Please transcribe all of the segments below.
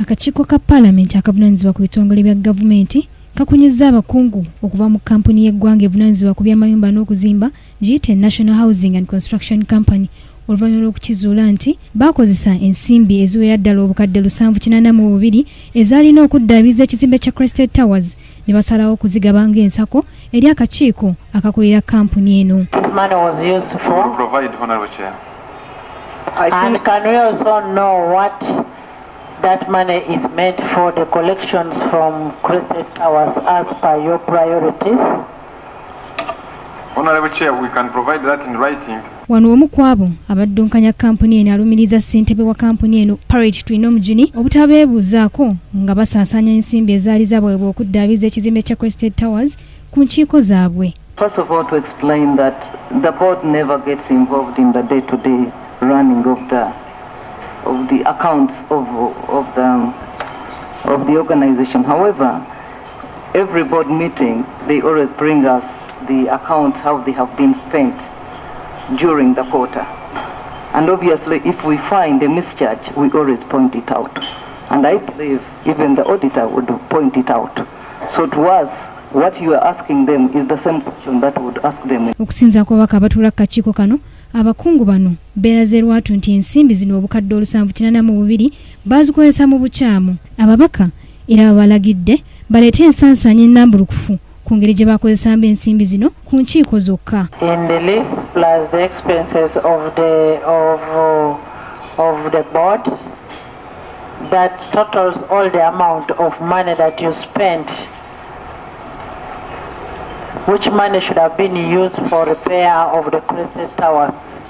Akakiiko ka Parliament akavunaanyizibwa ku bitongole bya gavumenti kakunyizza abakungu okuva mu kampuni y'eggwanga evunaanyizibwa ku by'amayumba n'okuzimba giyite National Housing and Construction Company oluvannyuma lw'okukizuula nti baakozesa ensimbi eziwera ddala obukadde 782 ezaalina okuddabiriza ekizimbe kya Crested Towers ne basalawo okuzigaba ng'ensako eri akakiiko akakulira kampuni eno. And can we also know what that money is meant for, the collections from Crested Towers as per your priorities? Honorable Chair, we can provide that in writing. Wano omu ku abo abaddunkanya kampuni eno alumiriza ssentebe wa kampuni eno Parrot Twino Mugini obutabeebuuzaako nga basaasaanya ensimbi ezaali zabaweebwa okuddabiriza ekizimbe kya Crested Towers ku nkiiko zaabwe. First of all, to explain that the board never gets involved in the day-to-day running of the accounts of the organization. However, every board meeting they always bring us the accounts, how they have been spent during the quarter, and obviously if we find a mischarge we always point it out, and I believe even the auditor would point it out. So to us, what you are asking them is the same question that would ask them. Okusinza kw'ababaka abatuula ku kakiiko kano, abakungu bano beeraze lwatu nti ensimbi zino obukadde 782 bazikozesa mu bukyamu. Ababaka era babalagidde baleete ensansanya ennambulukufu ku ngeri gye bakozesamba ensimbi zino ku nkiiko zokka. In the list plus the expenses of the board that totals all the amount of money that you spent, which money should have been used for repair of the Crested Towers.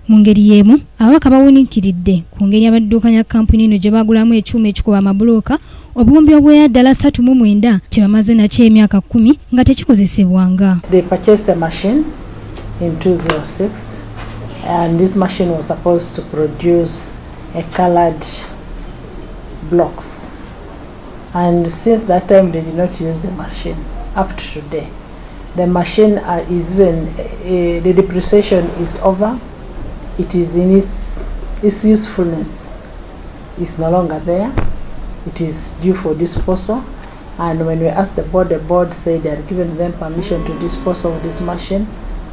Mu ngeri y'emu ababaka bawuniikiridde ku ngeri abadduukanya kampuni eno gye bagulamu ekyuma ekikuba amabulooka obuwumbi obwera ddala 39 kye bamaze nakyo emyaka 10 nga tekikozesebwanga. They purchased a machine in 2006 and this machine was supposed to produce a colored blocks, and since that time they did not use the machine up to today. The machine is when the depreciation is over. It is in its usefulness is no longer there. It is due for disposal, and when we asked the board said they had given them permission to dispose of this machine,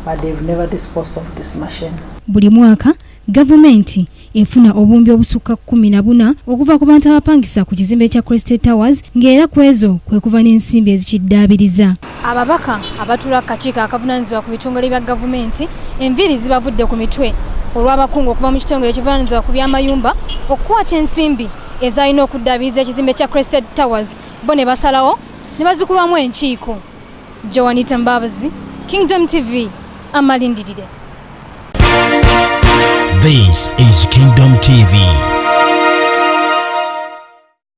but they've never disposed of this machine. Buli mwaka gavumenti efuna obumbi obusukka 14 okuva ku bantu abapangisa ku kizimbe kya Crested Towers, ng'era kwezo kwe kuva n'ensimbi ezikiddaabiriza. Ababaka abatuula kakiiko akavunaanyizibwa ku bitongole bya gavumenti enviiri zibavudde ku mitwe olw'abakungu okuva mu kitongole ekivunaanyizibwa ku by'amayumba okukwata ensimbi ezalina okuddaabiriza ekizimbe kya Crested Towers, bo ne basalawo ne bazikubamu enkiiko. Joanita Mbabazi, Kingdom TV, amalindirire. This is Kingdom TV.